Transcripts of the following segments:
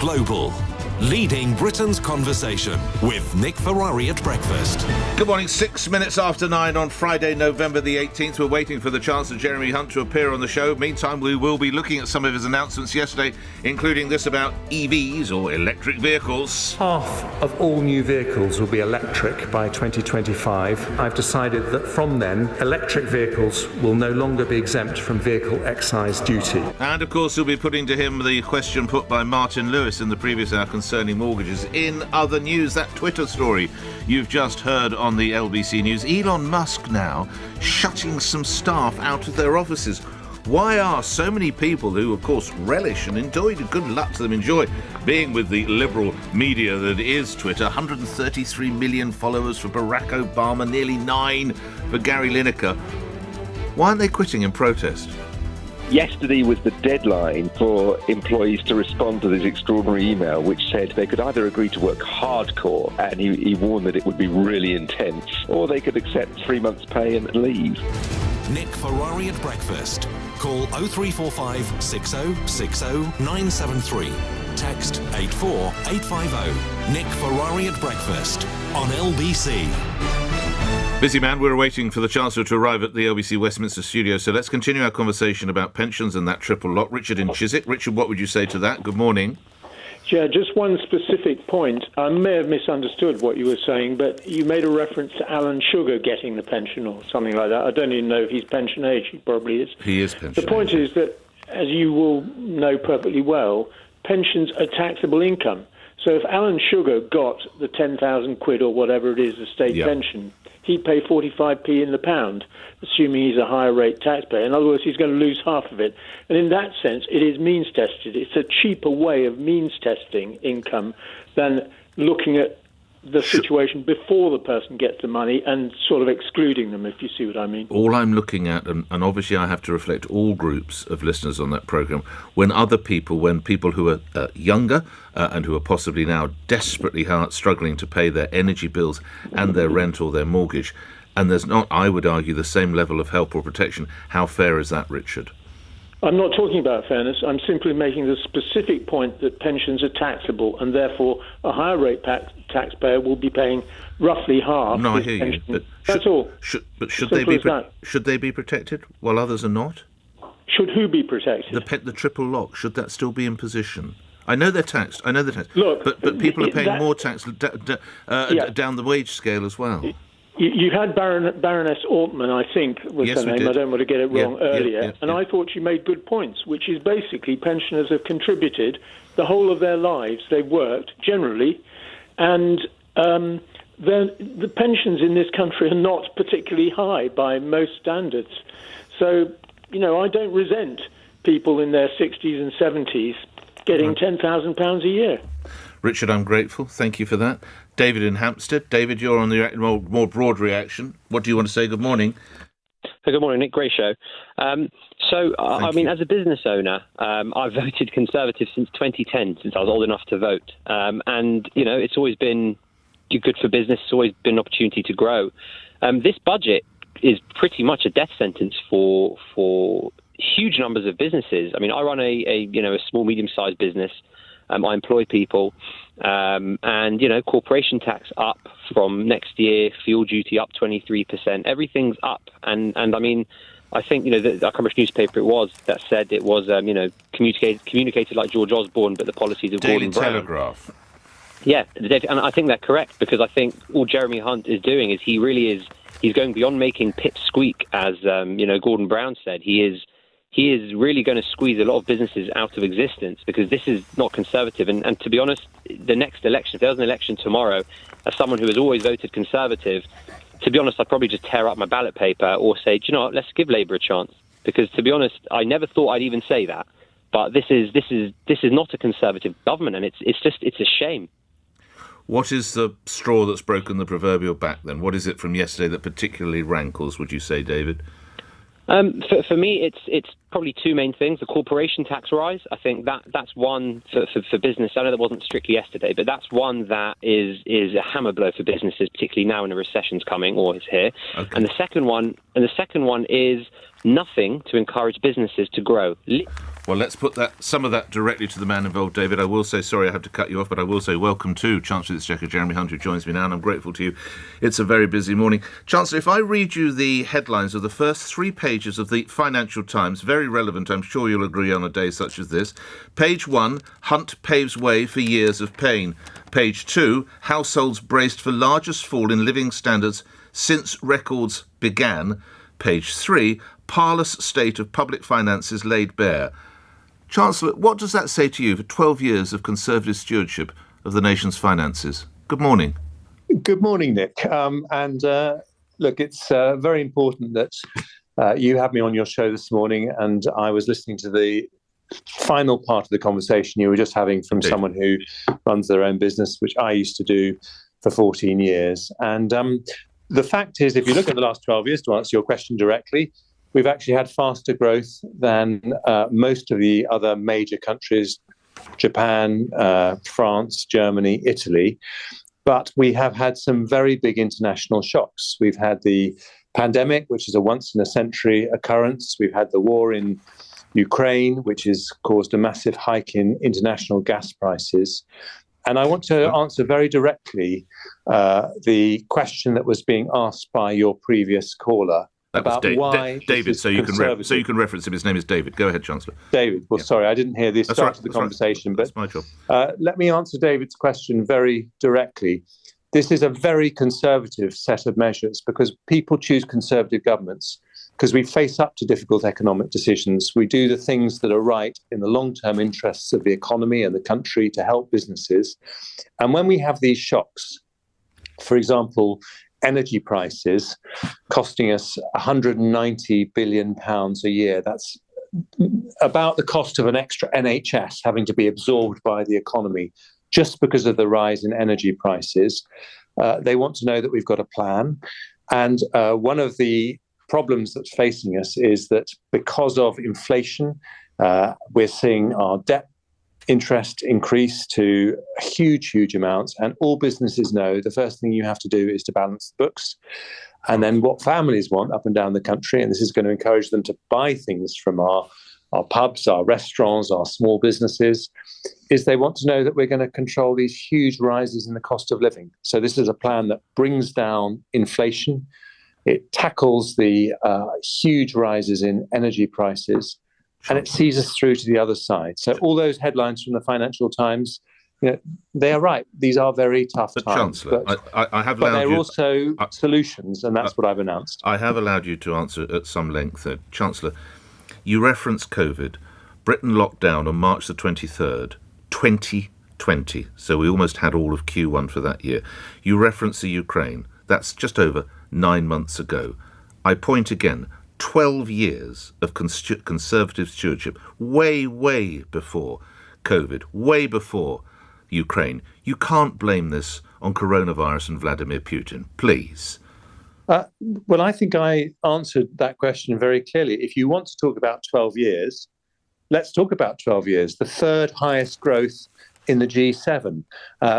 global. Leading Britain's conversation with Nick Ferrari at breakfast. Good morning, 6 minutes after 9 on Friday, November the 18th. We're waiting for the Chancellor Jeremy Hunt to appear on the show. Meantime, we will be looking at some of his announcements yesterday, including this about EVs, or electric vehicles. Half of all new vehicles will be electric by 2025. I've decided that from then, electric vehicles will no longer be exempt from vehicle excise duty. And, of course, we'll be putting to him the question put by Martin Lewis in the previous hour concerning mortgages. In other news, that Twitter story you've just heard on the LBC News, Elon Musk now shutting some staff out of their offices. Why are so many people who, of course, relish and enjoy, good luck to them, enjoy being with the liberal media that is Twitter? 133 million followers for Barack Obama, nearly 9 for Gary Lineker. Why aren't they quitting in protest? Yesterday was the deadline for employees to respond to this extraordinary email, which said they could either agree to work hardcore, and he warned that it would be really intense, or they could accept 3 months' pay and leave. Nick Ferrari at breakfast. Call 0345 6060 973. Text 84850. Nick Ferrari at breakfast on LBC. Busy man, we're waiting for the Chancellor to arrive at the LBC Westminster studio, so let's continue our conversation about pensions and that triple lock. Richard in Chiswick. Richard, what would you say to that? Good morning. Yeah, just one specific point. I may have misunderstood what you were saying, but you made a reference to Alan Sugar getting the pension or something like that. I don't even know if he's pension age. He probably is. He is pension age. The point is that, as you will know perfectly well, pensions are taxable income. So if Alan Sugar got the 10,000 quid or whatever it is, the state pension, he'd pay 45p in the pound, assuming he's a higher rate taxpayer. In other words, he's going to lose half of it. And in that sense, it is means tested. It's a cheaper way of means testing income than looking at the situation before the person gets the money and sort of excluding them, if you see what I mean. All I'm looking at, and obviously I have to reflect all groups of listeners on that programme, when people who are younger and who are possibly now desperately struggling to pay their energy bills and their rent or their mortgage, and there's not, I would argue, the same level of help or protection, how fair is that, Richard? I'm not talking about fairness. I'm simply making the specific point that pensions are taxable, and therefore a higher rate taxpayer will be paying roughly half. No, I hear you. But that's all. Should they be protected while others are not? Should who be protected? The triple lock. Should that still be in position? I know they're taxed. Look, but people are paying more tax down the wage scale as well. You had Baroness Altman, I think, was her name. I don't want to get it wrong earlier. And I thought she made good points, which is basically pensioners have contributed the whole of their lives. They've worked, generally, and the pensions in this country are not particularly high by most standards. So, I don't resent people in their 60s and 70s getting £10,000 a year. Richard, I'm grateful. Thank you for that. David in Hampstead. David, you're on the more broad reaction. What do you want to say? Good morning. Good morning, Nick. Great show. As a business owner, I've voted Conservative since 2010, since I was old enough to vote. It's always been good for business. It's always been an opportunity to grow. This budget is pretty much a death sentence for huge numbers of businesses. I mean, I run a small, medium-sized business. I employ people, corporation tax up from next year, fuel duty up 23%. Everything's up, and I mean, I think I can't remember which newspaper it was that said it was communicated like George Osborne, but the policies of Gordon Brown. Daily Telegraph. Yeah, and I think they're correct, because I think all Jeremy Hunt is doing is he's going beyond making pip squeak, as Gordon Brown said. He is really going to squeeze a lot of businesses out of existence, because this is not Conservative. And to be honest, the next election, if there was an election tomorrow, as someone who has always voted Conservative, to be honest, I'd probably just tear up my ballot paper or say, do you know what, let's give Labour a chance. Because to be honest, I never thought I'd even say that. But this is not a Conservative government, and it's a shame. What is the straw that's broken the proverbial back then? What is it from yesterday that particularly rankles, would you say, David? For me, it's probably two main things. The corporation tax rise, I think that's one for business. I know that wasn't strictly yesterday, but that's one that is a hammer blow for businesses, particularly now when a recession's coming or is here. Okay. And the second one is nothing to encourage businesses to grow. Well, let's put some of that directly to the man involved, David. I will say, sorry I have to cut you off, but I will say welcome to Chancellor of the Exchequer Jeremy Hunt, who joins me now, and I'm grateful to you. It's a very busy morning. Chancellor, if I read you the headlines of the first 3 pages of the Financial Times, very relevant, I'm sure you'll agree on a day such as this. Page 1, Hunt paves way for years of pain. Page 2, households braced for largest fall in living standards since records began. Page 3, parlous state of public finances laid bare. Chancellor, what does that say to you for 12 years of Conservative stewardship of the nation's finances? Good morning. Good morning, Nick. Look, it's very important that you had me on your show this morning, and I was listening to the final part of the conversation you were just having from someone who runs their own business, which I used to do for 14 years. And the fact is, if you look at the last 12 years, to answer your question directly, we've actually had faster growth than most of the other major countries, Japan, France, Germany, Italy. But we have had some very big international shocks. We've had the pandemic, which is a once-in-a-century occurrence. We've had the war in Ukraine, which has caused a massive hike in international gas prices. And I want to answer very directly the question that was being asked by your previous caller. That was David, so you can reference him. His name is David. Go ahead, Chancellor. David. Well, sorry, I didn't hear the start of the conversation, but that's my job. Let me answer David's question very directly. This is a very conservative set of measures because people choose conservative governments because we face up to difficult economic decisions. We do the things that are right in the long-term interests of the economy and the country to help businesses. And when we have these shocks, for example, energy prices costing us £190 billion a year. That's about the cost of an extra NHS having to be absorbed by the economy just because of the rise in energy prices. They want to know that we've got a plan. And one of the problems that's facing us is that because of inflation, we're seeing our debt interest increase to huge amounts, and all businesses know the first thing you have to do is to balance the books. And then what families want up and down the country, and this is going to encourage them to buy things from our pubs, our restaurants, our small businesses, is they want to know that we're going to control these huge rises in the cost of living. So this is a plan that brings down inflation. It tackles the huge rises in energy prices, and it sees us through to the other side. So all those headlines from the Financial Times, they are right. These are very tough times. Chancellor, I have allowed but they're you, also solutions, and that's what I've announced. I have allowed you to answer at some length. Chancellor, you referenced COVID. Britain locked down on March the 23rd, 2020. So we almost had all of Q1 for that year. You referenced the Ukraine. That's just over 9 months ago. I point again, 12 years of Conservative stewardship, way before COVID, way before Ukraine. You can't blame this on coronavirus and Vladimir Putin, please. Well, I think I answered that question very clearly. If you want to talk about 12 years, let's talk about 12 years. The third highest growth in the G7.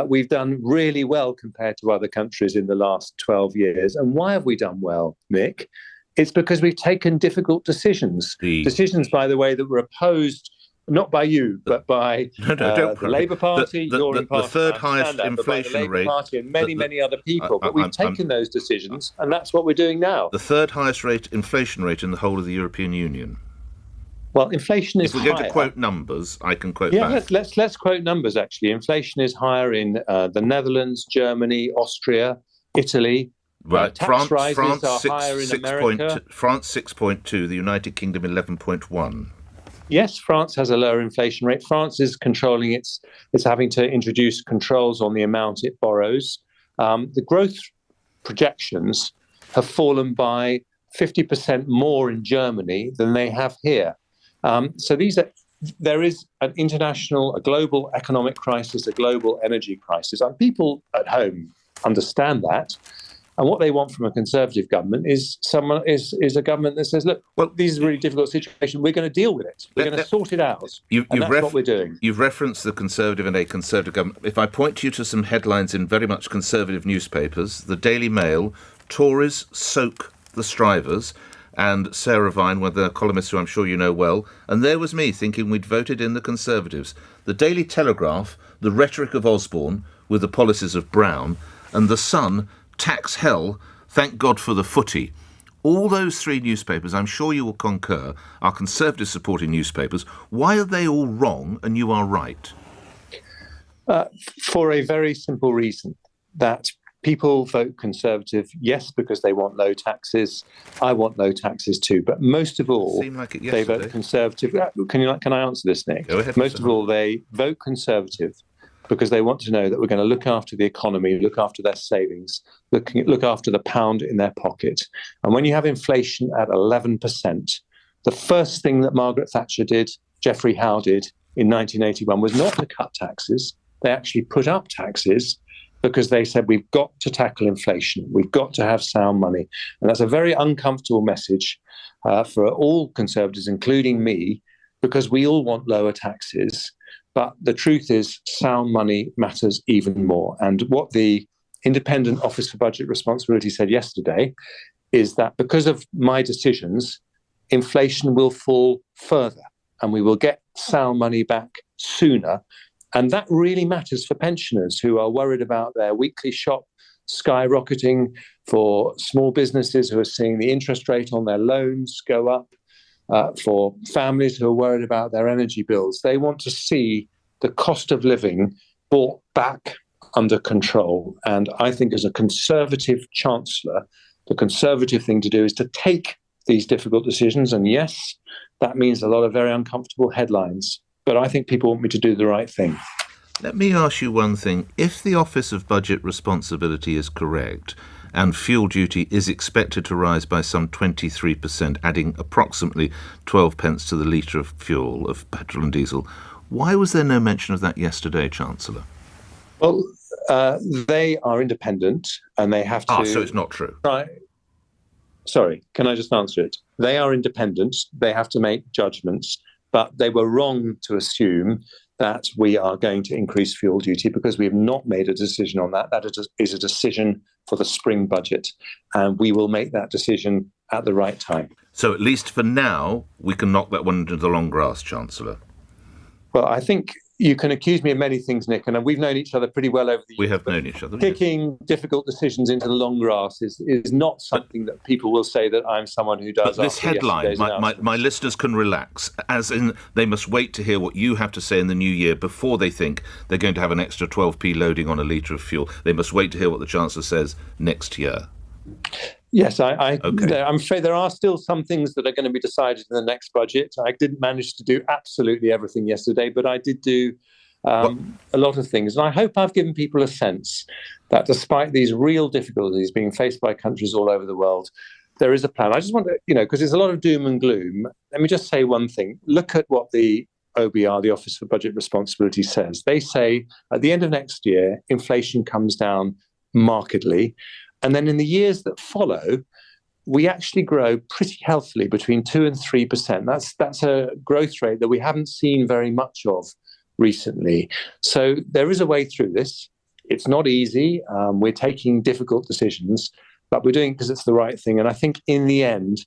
We've done really well compared to other countries in the last 12 years. And why have we done well, Nick? It's because we've taken difficult decisions. Decisions, by the way, that were opposed not by you, but by the Labour Party, your the third highest inflation rate, Party, and many other people. But we've taken those decisions, and that's what we're doing now. The third highest inflation rate in the whole of the European Union. Well, inflation is higher. If we're going to quote numbers, I can quote back. Yeah, let's quote numbers, actually. Inflation is higher in the Netherlands, Germany, Austria, Italy. Right. Tax rises are higher in America. France 6.2, the United Kingdom 11.1. Yes, France has a lower inflation rate. France is controlling it's having to introduce controls on the amount it borrows. The growth projections have fallen by 50% more in Germany than they have here. So there is an international, a global economic crisis, a global energy crisis, and people at home understand that. And what they want from a Conservative government is a government that says, look, well, this is a really difficult situation. We're going to deal with it. We're going to sort it out. And that's what we're doing. You've referenced the Conservative and a Conservative government. If I point you to some headlines in very much Conservative newspapers, the Daily Mail, Tories soak the strivers, and Sarah Vine were the columnists who I'm sure you know well, and there was me thinking we'd voted in the Conservatives. The Daily Telegraph, the rhetoric of Osborne with the policies of Brown, and The Sun, tax hell, thank God for the footy. All those three newspapers, I'm sure you will concur, are Conservative-supporting newspapers. Why are they all wrong and you are right? For a very simple reason, that people vote Conservative, yes, because they want low taxes. I want low taxes too. But most of all, they vote Conservative. Can I answer this, Nick? Go ahead. Most of all, they vote Conservative because they want to know that we're going to look after the economy, look after their savings, look after the pound in their pocket. And when you have inflation at 11%, the first thing that Margaret Thatcher did, Geoffrey Howe did in 1981, was not to cut taxes. They actually put up taxes because they said, we've got to tackle inflation. We've got to have sound money. And that's a very uncomfortable message for all Conservatives, including me, because we all want lower taxes. But the truth is, sound money matters even more. And what the Independent Office for Budget Responsibility said yesterday is that because of my decisions, inflation will fall further and we will get sound money back sooner. And that really matters for pensioners who are worried about their weekly shop skyrocketing, for small businesses who are seeing the interest rate on their loans go up, for families who are worried about their energy bills. They want to see the cost of living brought back under control. And I think as a Conservative Chancellor, the Conservative thing to do is to take these difficult decisions. And yes, that means a lot of very uncomfortable headlines. But I think people want me to do the right thing. Let me ask you one thing. If the Office of Budget Responsibility is correct, and fuel duty is expected to rise by some 23%, adding approximately 12 pence to the litre of fuel, of petrol and diesel, why was there no mention of that yesterday, Chancellor? Well, they are independent and they have to... so it's not true. Right. Sorry, can I just answer it? They are independent. They have to make judgments, but they were wrong to assume that we are going to increase fuel duty because we have not made a decision on that. That is a decision for the spring budget, and we will make that decision at the right time. So at least for now, we can knock that one into the long grass, Chancellor. Well, I think you can accuse me of many things, Nick, and we've known each other pretty well over the years. We have known each other. Kicking difficult decisions into the long grass is not something that people will say that I'm someone who does. But this headline, my listeners can relax, as in they must wait to hear what you have to say in the new year before they think they're going to have an extra 12p loading on a litre of fuel. They must wait to hear what the Chancellor says next year. Yes, Okay. I'm afraid there are still some things that are going to be decided in the next budget. I didn't manage to do absolutely everything yesterday, but I did do a lot of things. And I hope I've given people a sense that despite these real difficulties being faced by countries all over the world, there is a plan. I just want to, because there's a lot of doom and gloom. Let me just say one thing. Look at what the OBR, the Office for Budget Responsibility, says. They say at the end of next year, inflation comes down markedly. And then in the years that follow, we actually grow pretty healthily between 2 and 3%. That's a growth rate that we haven't seen very much of recently. So there is a way through this. It's not easy. We're taking difficult decisions, but we're doing it because it's the right thing. And I think in the end,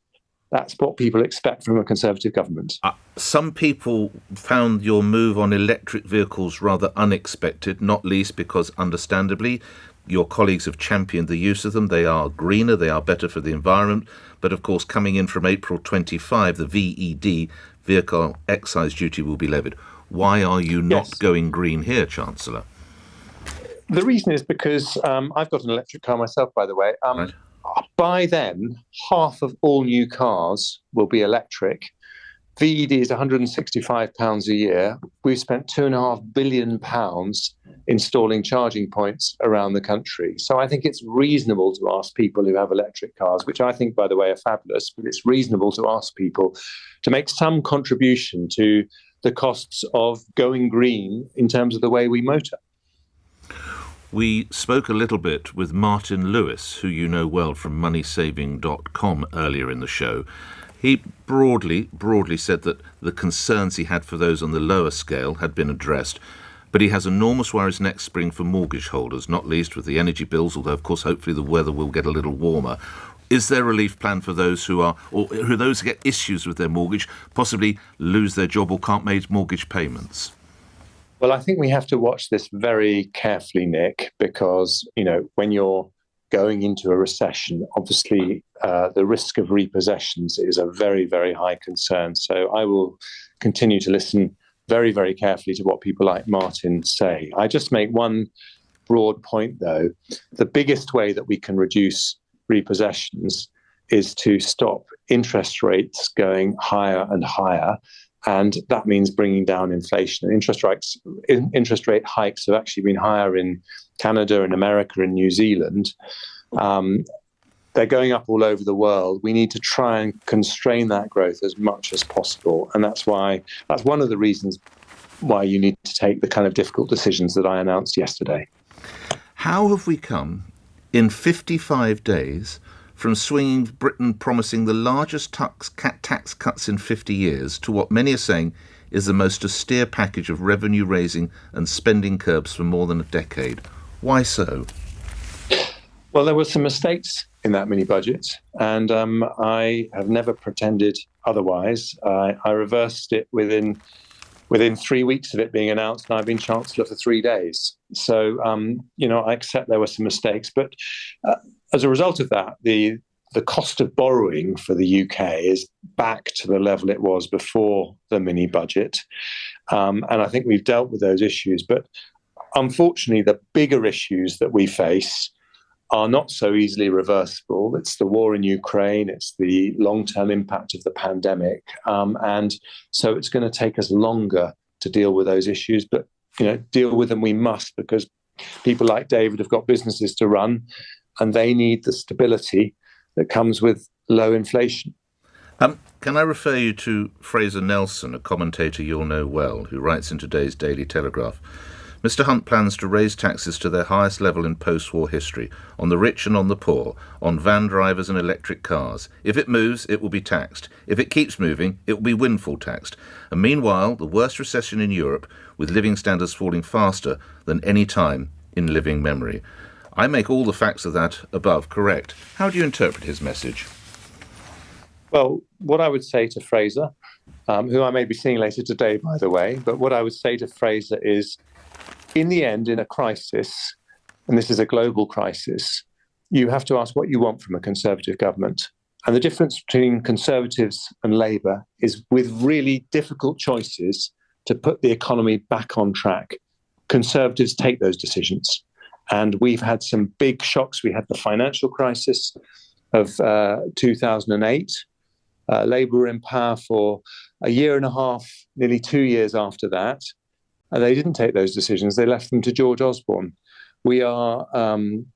that's what people expect from a Conservative government. Some people found your move on electric vehicles rather unexpected, not least because, understandably, your colleagues have championed the use of them. They are greener, they are better for the environment. But of course, coming in from April 25, the VED, vehicle excise duty, will be levied. Why are you not going green here, Chancellor? The reason is because I've got an electric car myself, by the way. Right. By then, half of all new cars will be electric. VED is £165 a year. We've spent £2.5 billion installing charging points around the country. So I think it's reasonable to ask people who have electric cars, which I think, by the way, are fabulous, but it's reasonable to ask people to make some contribution to the costs of going green in terms of the way we motor. We spoke a little bit with Martin Lewis, who you know well from moneysaving.com earlier in the show. He broadly said that the concerns he had for those on the lower scale had been addressed, but he has enormous worries next spring for mortgage holders, not least with the energy bills, although, of course, hopefully the weather will get a little warmer. Is there a relief plan for those who get issues with their mortgage, possibly lose their job or can't make mortgage payments? Well, I think we have to watch this very carefully, Nick, because, when you're going into a recession, obviously the risk of repossessions is a very, very high concern. So I will continue to listen very, very carefully to what people like Martin say. I just make one broad point, though. The biggest way that we can reduce repossessions is to stop interest rates going higher and higher. And that means bringing down inflation. Interest rate hikes have actually been higher in Canada and America and New Zealand. They're going up all over the world. We need to try and constrain that growth as much as possible. And that's one of the reasons why you need to take the kind of difficult decisions that I announced yesterday. How have we come in 55 days from swinging Britain promising the largest tax cuts in 50 years to what many are saying is the most austere package of revenue-raising and spending curbs for more than a decade? Why so? Well, there were some mistakes in that mini-budget, and I have never pretended otherwise. I reversed it within 3 weeks of it being announced, and I've been Chancellor for 3 days. So, I accept there were some mistakes, but as a result of that, the cost of borrowing for the UK is back to the level it was before the mini-budget. And I think we've dealt with those issues. But unfortunately, the bigger issues that we face are not so easily reversible. It's the war in Ukraine, it's the long-term impact of the pandemic. And so it's going to take us longer to deal with those issues. But, deal with them we must, because people like David have got businesses to run, and they need the stability that comes with low inflation. Can I refer you to Fraser Nelson, a commentator you'll know well, who writes in today's Daily Telegraph? Mr. Hunt plans to raise taxes to their highest level in post-war history, on the rich and on the poor, on van drivers and electric cars. If it moves, it will be taxed. If it keeps moving, it will be windfall taxed. And meanwhile, the worst recession in Europe, with living standards falling faster than any time in living memory. I make all the facts of that above correct. How do you interpret his message? Well, what I would say to Fraser, who I may be seeing later today, by the way, but what I would say to Fraser is, in the end, in a crisis, and this is a global crisis, you have to ask what you want from a Conservative government. And the difference between Conservatives and Labour is with really difficult choices to put the economy back on track. Conservatives take those decisions. And we've had some big shocks. We had the financial crisis of 2008. Labour were in power for a year and a half, nearly 2 years after that. And they didn't take those decisions. They left them to George Osborne. We are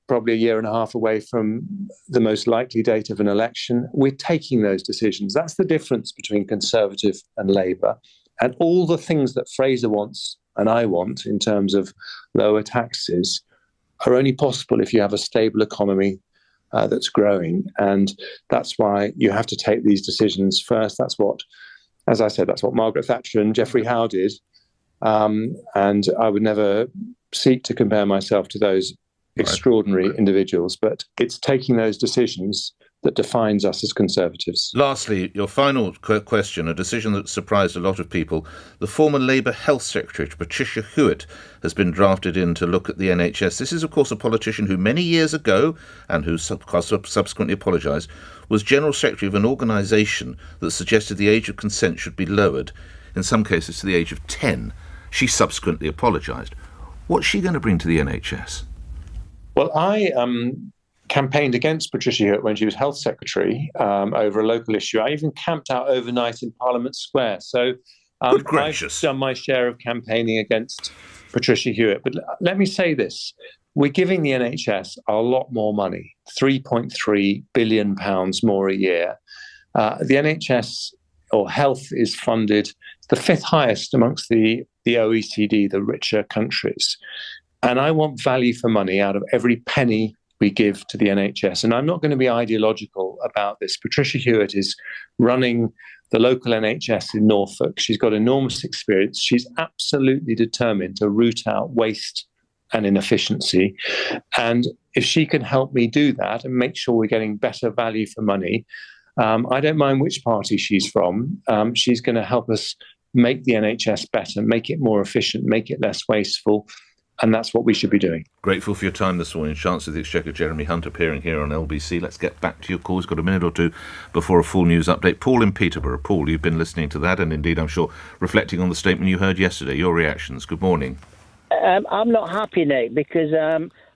probably a year and a half away from the most likely date of an election. We're taking those decisions. That's the difference between Conservative and Labour. And all the things that Fraser wants and I want in terms of lower taxes are only possible if you have a stable economy that's growing. And that's why you have to take these decisions first. That's what, as I said, that's what Margaret Thatcher and Geoffrey Howe did. And I would never seek to compare myself to those extraordinary individuals, but it's taking those decisions that defines us as Conservatives. Lastly, your final question, a decision that surprised a lot of people. The former Labour Health Secretary, Patricia Hewitt, has been drafted in to look at the NHS. This is, of course, a politician who many years ago, and who subsequently apologised, was General Secretary of an organisation that suggested the age of consent should be lowered, in some cases to the age of 10. She subsequently apologised. What's she going to bring to the NHS? Well, I campaigned against Patricia Hewitt when she was Health Secretary over a local issue. I even camped out overnight in Parliament Square. So I've done my share of campaigning against Patricia Hewitt. But let me say this. We're giving the NHS a lot more money, £3.3 billion more a year. The NHS or health is funded the fifth highest amongst the OECD, the richer countries. And I want value for money out of every penny we give to the NHS. And I'm not going to be ideological about this. Patricia Hewitt is running the local NHS in Norfolk. She's got enormous experience. She's absolutely determined to root out waste and inefficiency. And if she can help me do that and make sure we're getting better value for money, I don't mind which party she's from. She's going to help us make the NHS better, make it more efficient, make it less wasteful. And that's what we should be doing. Grateful for your time this morning. Chancellor of the Exchequer Jeremy Hunt appearing here on LBC. Let's get back to your calls. Got a minute or two before a full news update. Paul in Peterborough. Paul, you've been listening to that and indeed, I'm sure, reflecting on the statement you heard yesterday. Your reactions. Good morning. I'm not happy, Nick, because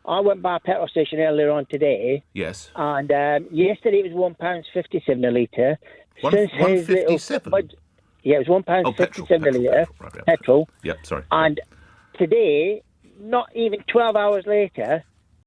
I went by a petrol station earlier on today. Yes. And yesterday it was £1.57 a litre. £1.57? Yeah, it was £1.57 a litre. Petrol. Yep, sorry. And today, not even 12 hours later,